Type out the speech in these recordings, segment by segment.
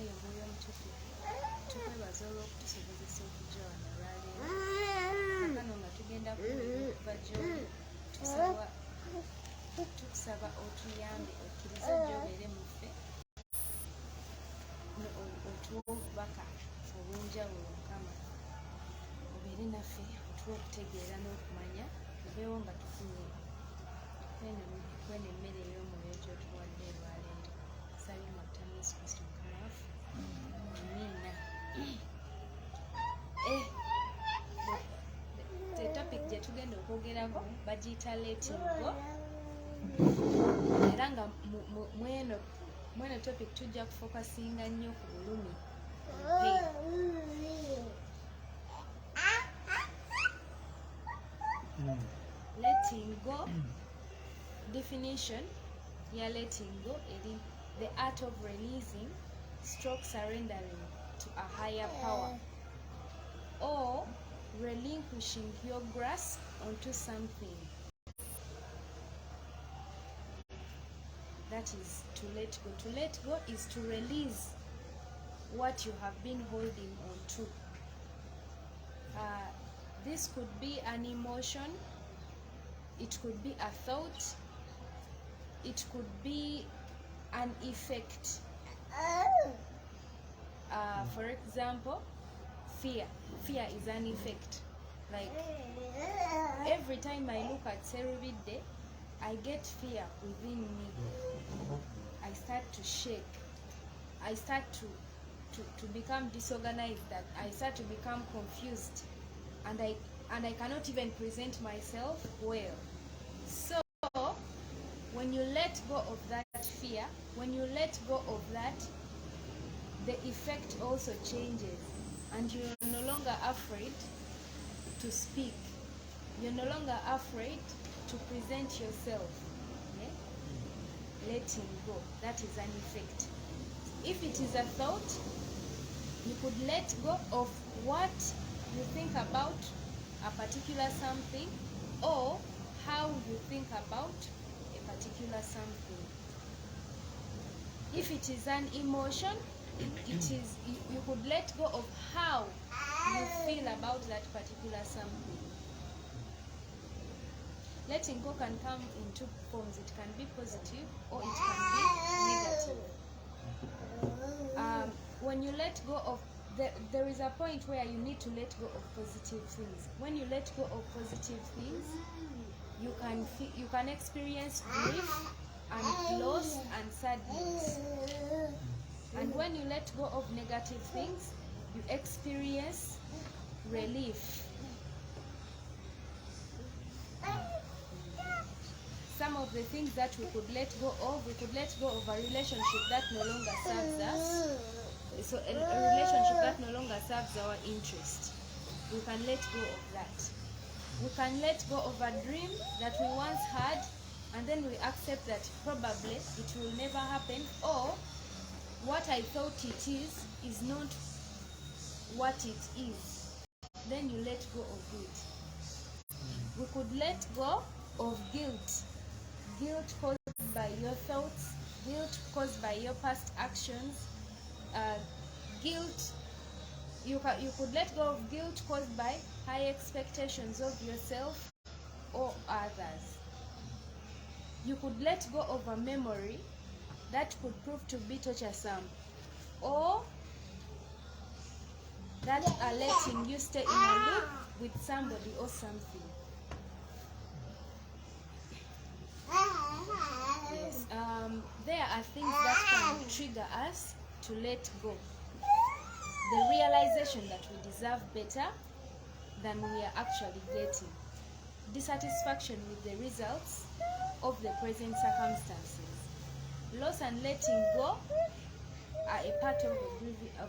naye omwoyo omutukuvu tukwebaza olw'okutusobozesa okujja wano olwaleero kano nga tugenda kuwulira okuva gy'oli tukusaba otuyambe okkiriza gy'obeere muffe otuwa obubaka obunjawulo Mukama obeere naffe otuwa okutegeera n'okumanya tubeewo nga tufunye kweno emmere ey'omwoyo gy'otuwadde olwaleero sabye mu ttama Yesu Kristo Mukama waffe amiina. The topic gye tugenda okwogerako bagiyita letting go era nga mweno topic tujja kufokasinga nnyo ku bulumi letting go. Definition ya letting go eri the art of releasing stroke surrendering to a higher power or relinquishing your grasp onto something. That is to let go. To let go is to release what you have been holding on to. This could be an emotion, it could be a thought, it could be an effect. For example, fear. Fear is an effect. Like every time I look at Sabbath-day, I get fear within me. I start to shake. I start to become disorganized. That I start to become confused, and I cannot even present myself well. So when you let go of that fear, when you let go of that, the effect also changes, and you're no longer afraid to speak. You're no longer afraid to present yourself. Letting go, that is an effect. If it is a thought, you could let go of what you think about a particular something or how you think about a particular something. If it is an emotion, you could let go of how you feel about that particular something. Letting go can come in two forms. It can be positive or it can be negative. When you let go of, there is a point where you need to let go of positive things. When you let go of positive things, you can experience grief and loss and sadness. And when you let go of negative things, you experience relief. Some of the things that we could let go of, we could let go of a relationship that no longer serves us. So a relationship that no longer serves our interest, we can let go of that. We can let go of a dream that we once had, and then we accept that probably it will never happen, or what I thought it is not what it is. Then you let go of it. We could let go of guilt. Guilt caused by your thoughts, guilt caused by your past actions, guilt. You could let go of guilt caused by high expectations of yourself or others. You could let go of a memory that could prove to be torturesome, or that are letting you stay in a loop with somebody or something. Yes, there are things that can trigger us to let go. The realization that we deserve better than we are actually getting. Dissatisfaction with the results of the present circumstances. Loss and letting go are a part of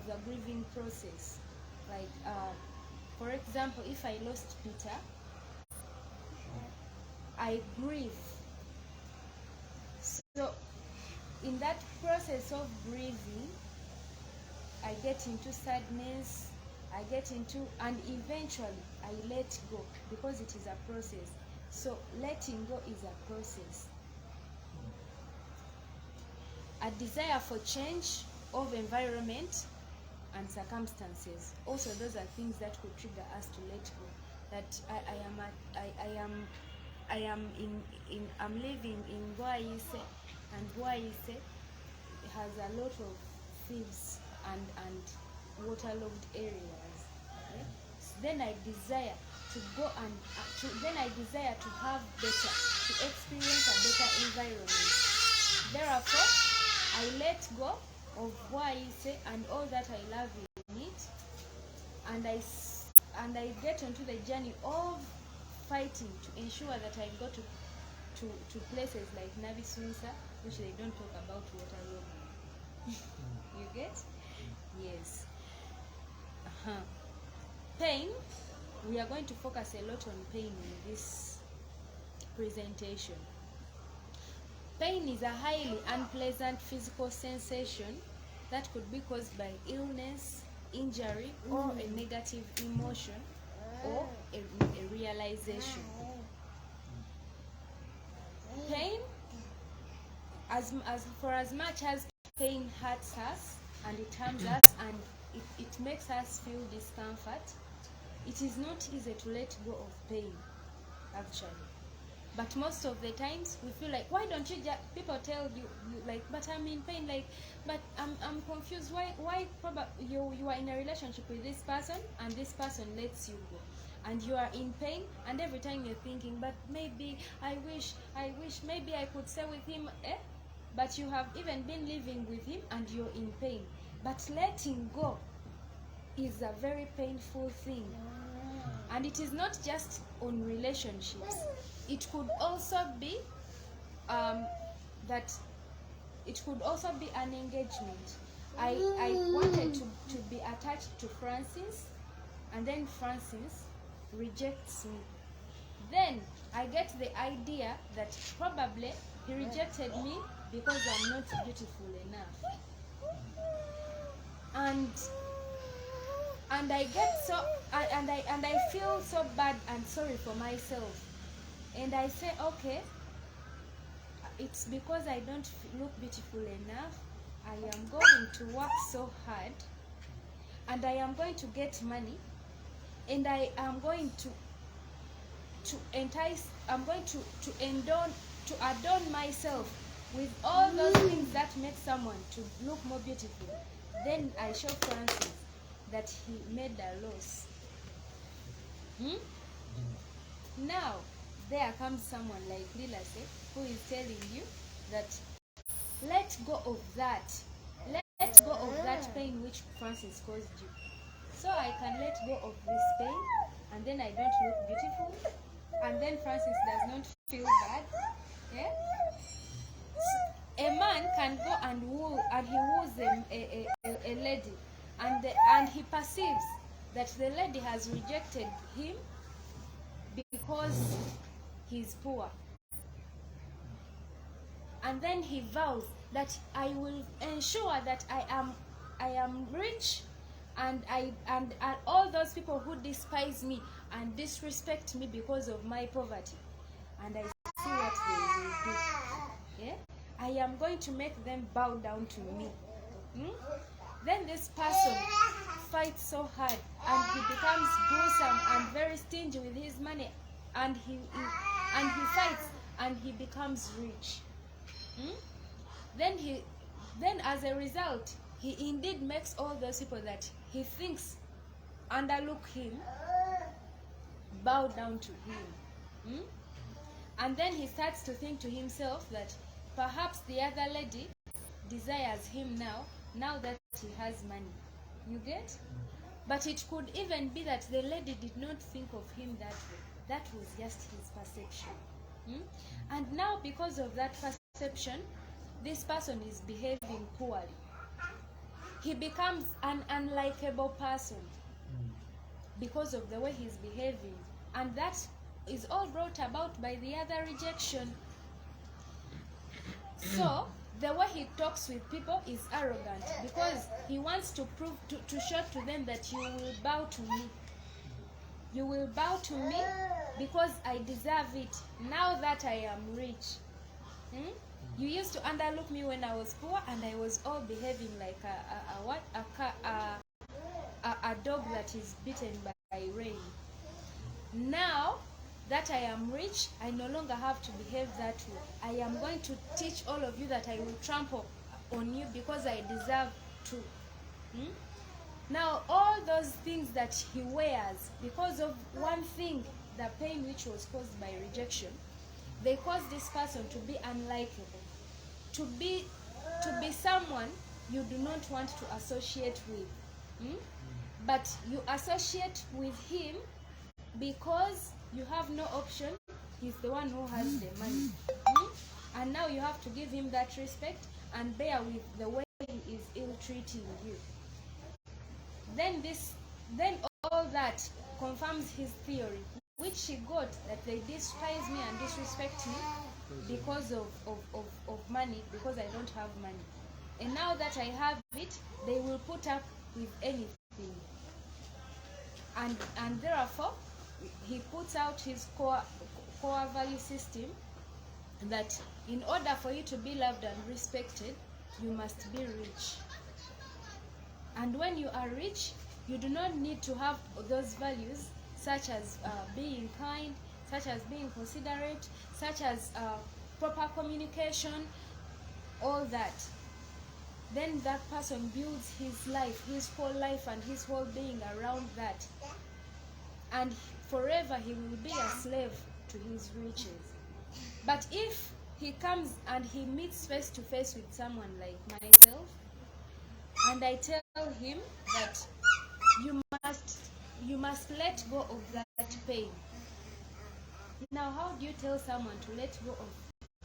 the grieving process. Like, for example, if I lost Peter, I grieve. So, in that process of grieving, I get into sadness, and eventually I let go, because it is a process. So letting go is a process. A desire for change of environment and circumstances. Also, those are things that could trigger us to let go. That I'm living in Bwaise, and Bwaise has a lot of thieves and waterlogged areas. Okay? So then I desire to go and then I desire to have better, to experience a better environment. Therefore, I let go of Bwaise and all that I love in it, and I get onto the journey of fighting to ensure that I go to places like Nabisunsa, which they don't talk about waterlogging. You get? Yes. Pain. We are going to focus a lot on pain in this presentation. Pain is a highly unpleasant physical sensation that could be caused by illness, injury, or a negative emotion, or a realization. Pain, as much as pain hurts us and it harms us and it makes us feel discomfort, it is not easy to let go of pain, actually. But most of the times we feel like, why don't you just, people tell you like, but I'm in pain, like, but I'm confused, why probably you are in a relationship with this person and this person lets you go, and you are in pain, and every time you're thinking, but maybe I wish maybe I could stay with him, but you have even been living with him and you're in pain. But letting go is a very painful thing, and it is not just on relationships. It could also be that it could also be an engagement. I wanted to be attached to Francis, and then Francis rejects me. Then I get the idea that probably he rejected me because I'm not beautiful enough. And I get so and I feel so bad and sorry for myself. And I say, okay, it's because I don't look beautiful enough. I am going to work so hard, and I am going to get money, and I am going to entice, I'm going to adorn myself with all those things that make someone to look more beautiful. Then I show Francis that he made a loss. Now, there comes someone like Lilase, who is telling you that let go of that. Let go of that pain which Francis caused you. So I can let go of this pain, and then I don't look beautiful, and then Francis does not feel bad. Yeah? A man can go and he woos a lady, and he perceives that the lady has rejected him because he's poor, and then he vows that I will ensure that I am rich, and all those people who despise me and disrespect me because of my poverty, and I see what they will do. Yeah, I am going to make them bow down to me. Then this person fights so hard, and he becomes gruesome and very stingy with his money, and he fights and he becomes rich. Then as a result, he indeed makes all those people that he thinks underlook him bow down to him. And then he starts to think to himself that perhaps the other lady desires him now that he has money. You get? But it could even be that the lady did not think of him that way. That was just his perception. And now, because of that perception, this person is behaving poorly. He becomes an unlikable person because of the way he's behaving. And that is all brought about by the other rejection. So, the way he talks with people is arrogant because he wants to prove, to show to them that you will bow to me. You will bow to me because I deserve it now that I am rich. You used to underlook me when I was poor, and I was all behaving like a dog that is bitten by rain. Now that I am rich, I no longer have to behave that way. I am going to teach all of you that I will trample on you because I deserve to. Now all those things that he wears, because of one thing, the pain which was caused by rejection, they cause this person to be unlikable, to be someone you do not want to associate with. But you associate with him because you have no option. He's the one who has the money. And now you have to give him that respect and bear with the way he is ill-treating you. Then all that confirms his theory, which he got, that they despise me and disrespect me because of money, because I don't have money. And now that I have it, they will put up with anything. And therefore, he puts out his core value system, that in order for you to be loved and respected, you must be rich. And when you are rich, you do not need to have those values, such as being kind, such as being considerate, such as proper communication, all that. Then that person builds his life, his whole life and his whole being around that. And forever he will be a slave to his riches. But if he comes and he meets face to face with someone like myself, and I tell him that you must let go of that pain. Now, how do you tell someone to let go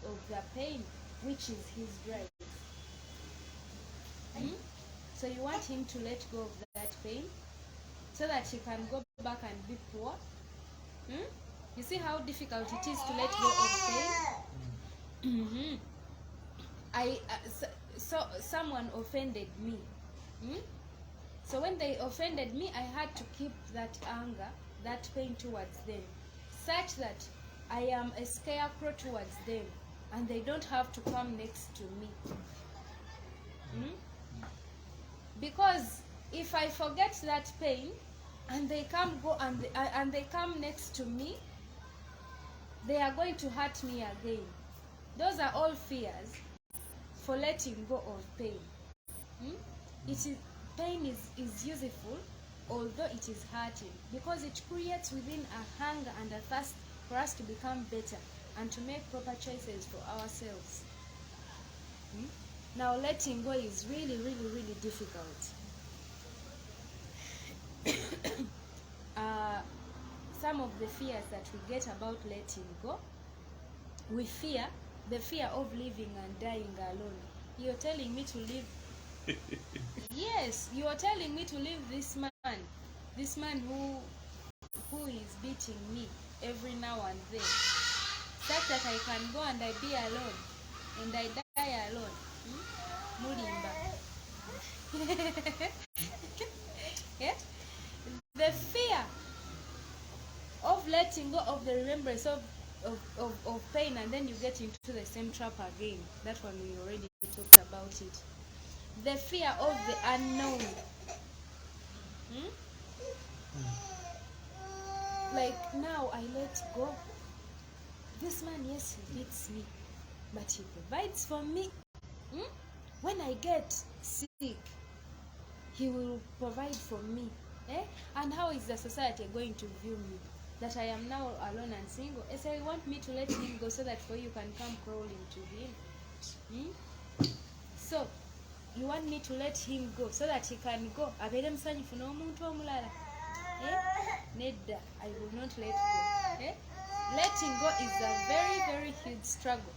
of the pain, which is his right? So you want him to let go of that pain so that he can go back and be poor? You see how difficult it is to let go of pain? So someone offended me. So when they offended me, I had to keep that anger, that pain towards them, such that I am a scarecrow towards them, and they don't have to come next to me. Because if I forget that pain, and they come next to me, they are going to hurt me again. Those are all fears for letting go of pain. Pain is useful, although it is hurting, because it creates within a hunger and a thirst for us to become better and to make proper choices for ourselves. Now letting go is really, really, really difficult. Some of the fears that we get about letting go, we fear the fear of living and dying alone. You're telling me to live yes, you are telling me to leave this man who is beating me every now and then, such that I can go and I be alone and I die alone. Mulimba. Yeah? The fear of letting go of the remembrance of pain, and then you get into the same trap again. That one we already talked about it. The fear of the unknown. Like, now I let go. This man, yes, he beats me, but he provides for me. When I get sick, he will provide for me. And how is the society going to view me? That I am now alone and single. So you want me to let him go so that for you can come crawling to him? So you want me to let him go so that he can go? Nedda, I will not let go. Letting go is a very, very huge struggle.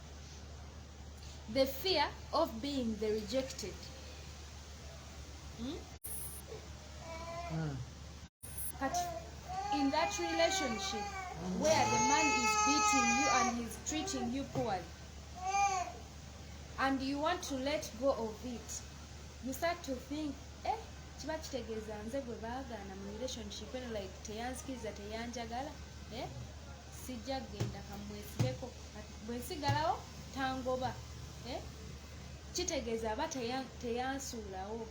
The fear of being the rejected. But in that relationship where the man is beating you and he's treating you poorly, and you want to let go of it, you start to think, kiba kitegeeza nze bwe baagaana mu relationship eno, like teyansikiriza, teyanjagala, sijja kgenda kamwesibeko, bwe nsigalawo tangoba. kitegeeza aba teyansuulawo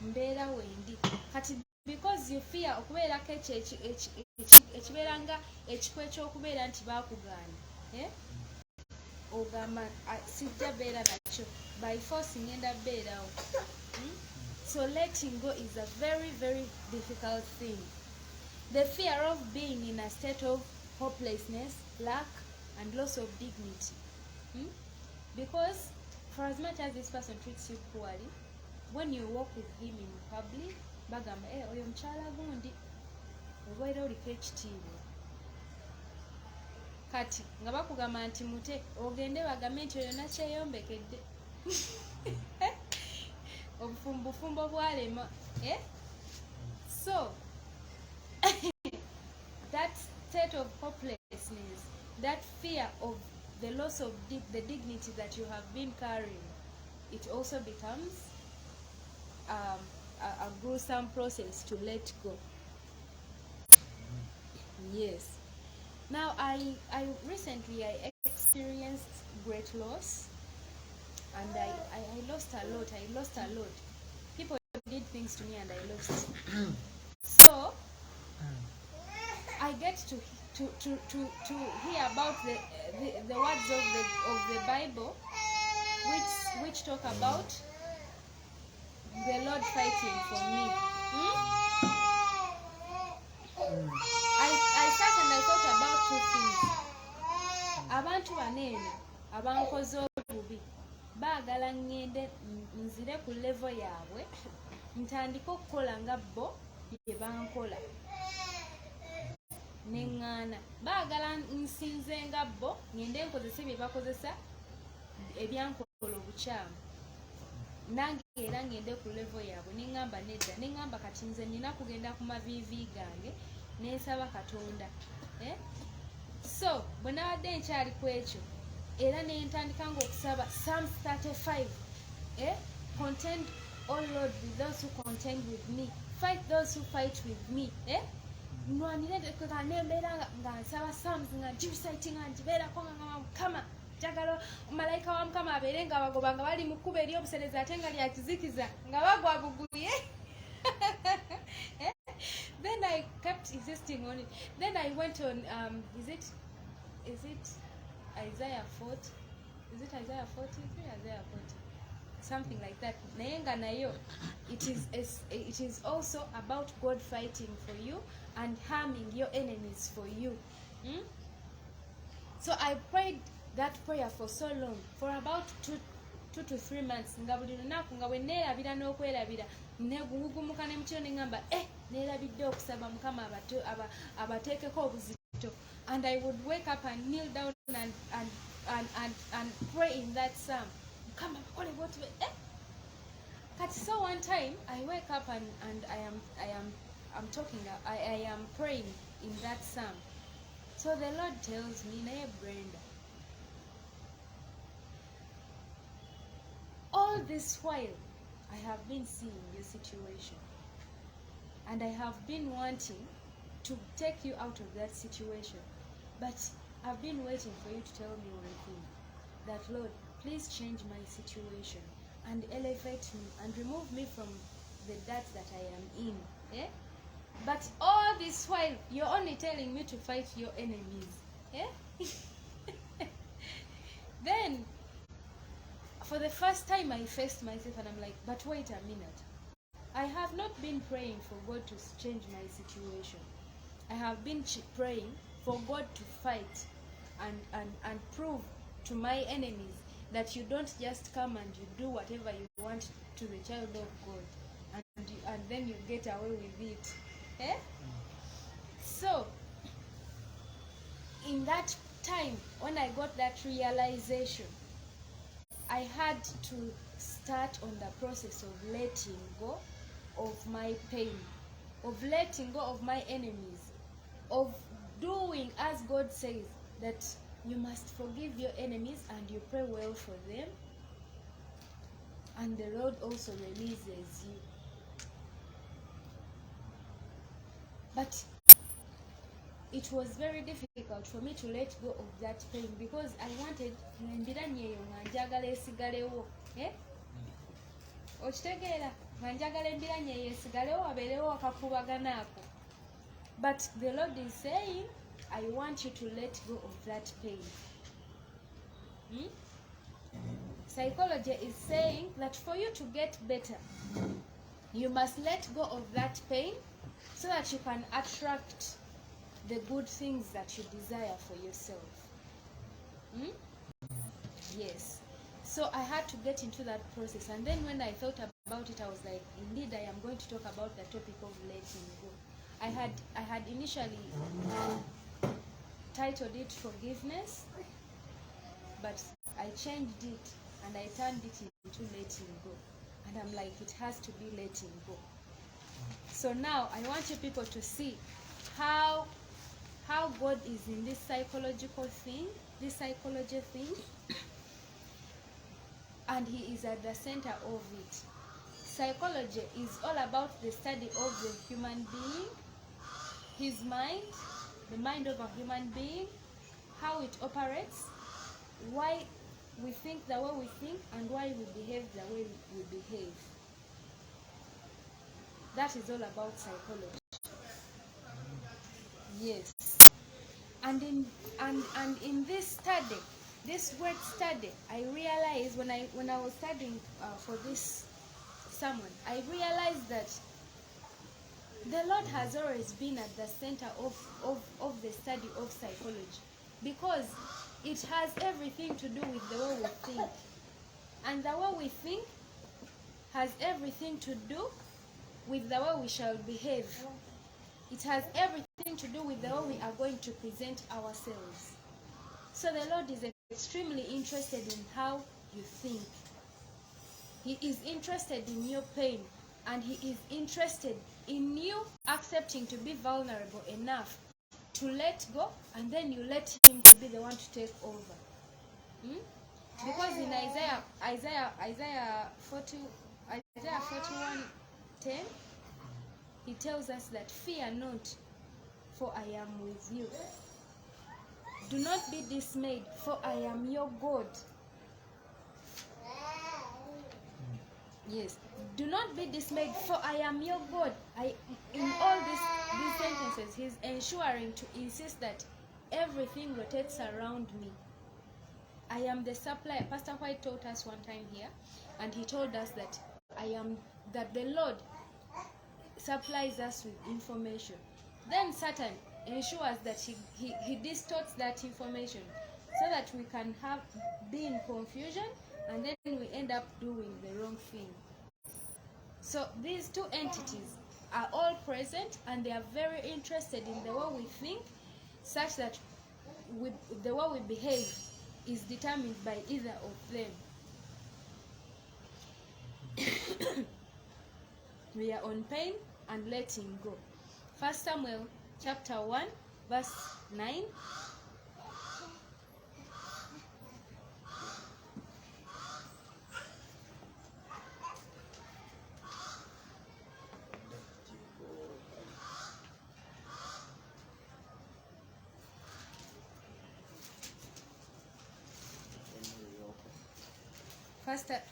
mbeera wendi kati because you fear okubeerako ekyo ekibeera nga ekikwe ekyokubeera nti baakugaana ogamba sijja beera nakyo by force ngenda beerawo. So letting go is a very, very difficult thing. The fear of being in a state of hopelessness, lack, and loss of dignity. Because for as much as this person treats you poorly, when you walk with him in public, bagamba oyo mchala gundi obaira oliko ekitiibwa. Kati nga bakugamba nti mute ogende bagambe nti oyo nakyeyombekedde obufumbo bwalema. So that state of hopelessness, that fear of the loss of the dignity that you have been carrying, it also becomes a gruesome process to let go. Yes. Now I recently experienced great loss, and I lost a lot. People did things to me and I lost. So I get to hear about the words of the Bible which talk about the Lord fighting for me. I sat and I thought about two things. Abantu banene abankoze obubi baagala ngende nzire ku level yaabwe ntandika okukola nga bo bye bankola neŋŋaana. Baagala nsinze nga bo ngende nkozese bye bakozesa ebyankola obukyamu nange era ngende ku level yaabwe neŋŋamba nedda, neŋŋamba kati nze nina kugenda ku maviivi gange nensaba Katonda. So bwe nabadde nkyali ku ekyo era nentandika nga okusaba Psalms 35, contend, O Lord, with those who contend with me, fight those who fight with me. Nwanire nembeera nga nsaba Psalms nga reciting nga ngibeerako nga Mukama njagala malayika wa Mukama abeere nga bagoba nga bali mu kkubo ery'obuserezi ate nga lya kizikiza nga bagwa bugulye. Then I kept insisting on it. Then I went on is it Isaiah 40? Is it Isaiah 40? Isaiah 40. Something like that. Nayenga nayo, it is also about God fighting for you and harming your enemies for you. So I prayed that prayer for so long, for about 2 to 3 months. Nga buli lunaku nga bwe neerabira n'okwerabira negugumuka ne mutyo neŋŋamba neerabidde okusaba Mukama abateekeko obuzito. And I would wake up and kneel down and pray in that psalm. Mukama bakole bwoti kati. So one time I wake up and I'm talking, I am praying in that psalm. So the Lord tells me, naye Brenda, all this while I have been seeing your situation and I have been wanting to take you out of that situation, but I've been waiting for you to tell me one thing, that Lord, please change my situation and elevate me and remove me from the dirt that I am in. But all this while you're only telling me to fight your enemies. Then for the first time I faced myself and I'm like, but wait a minute, I have not been praying for God to change my situation. I have been praying for God to fight and prove to my enemies that you don't just come and you do whatever you want to the child of God and then you get away with it. So in that time when I got that realization, I had to start on the process of letting go of my pain, of letting go of my enemies, of doing as God says, that you must forgive your enemies and you pray well for them, and the Lord also releases you. But it was very difficult for me to let go of that pain because I wanted embiranye nga njagala esigalewo. Okitegeera nga njagala embiranye esigalewo abeerewo akakubagana ako. But the Lord is saying, I want you to let go of that pain. Psychology is saying that for you to get better, you must let go of that pain so that you can attract the good things that you desire for yourself. Yes. So I had to get into that process, and then when I thought about it, I was like, indeed, I am going to talk about the topic of letting go. I had initially titled it Forgiveness, but I changed it and I turned it into letting go. And I'm like, it has to be letting go. So now I want you people to see how God is in this psychological thing, this psychology thing, and He is at the center of it. Psychology is all about the study of the human being, his mind, the mind of a human being, how it operates, why we think the way we think, and why we behave the way we behave. That is all about psychology. Yes. And in this study, this word study, I realized when I was studying for this sermon, I realized that the Lord has always been at the center of the study of psychology, because it has everything to do with the way we think. And the way we think has everything to do with the way we shall behave. It has everything to do with the way we are going to present ourselves. So the Lord is extremely interested in how you think. He is interested in your pain, and He is interested in you accepting to be vulnerable enough to let go, and then you let Him to be the one to take over. Because in Isaiah 41:10, He tells us that, fear not, for I am with you. Do not be dismayed, for I am your God. Yes. Do not be dismayed, for I am your God. In all these sentences, He's ensuring to insist that everything rotates around me. I am the supplier. Pastor White taught us one time here, and he told us that that the Lord supplies us with information. Then Satan ensures that he distorts that information so that we can be in confusion, and then we end up doing the wrong thing. So these two entities are all present, and they are very interested in the way we think, such that the way we behave is determined by either of them. We are on pain and letting go. 1 Samuel chapter 1 verse 9.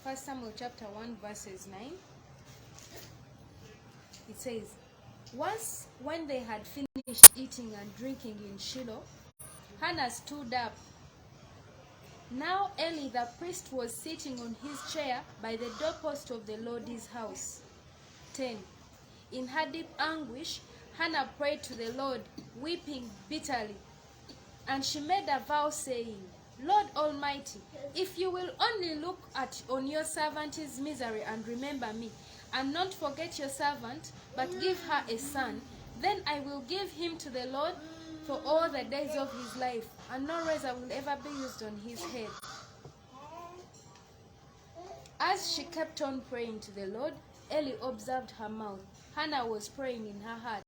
First Samuel chapter 1 verses 9. It says, once when they had finished eating and drinking in Shiloh, Hannah stood up. Now Eli the priest was sitting on his chair by the doorpost of the Lord's house. 10. In her deep anguish, Hannah prayed to the Lord, weeping bitterly. And she made a vow, saying, Lord Almighty, if you will only look on your servant's misery and remember me, and not forget your servant, but give her a son, then I will give him to the Lord for all the days of his life, and no razor will ever be used on his head. As she kept on praying to the Lord, Eli observed her mouth. Hannah was praying in her heart,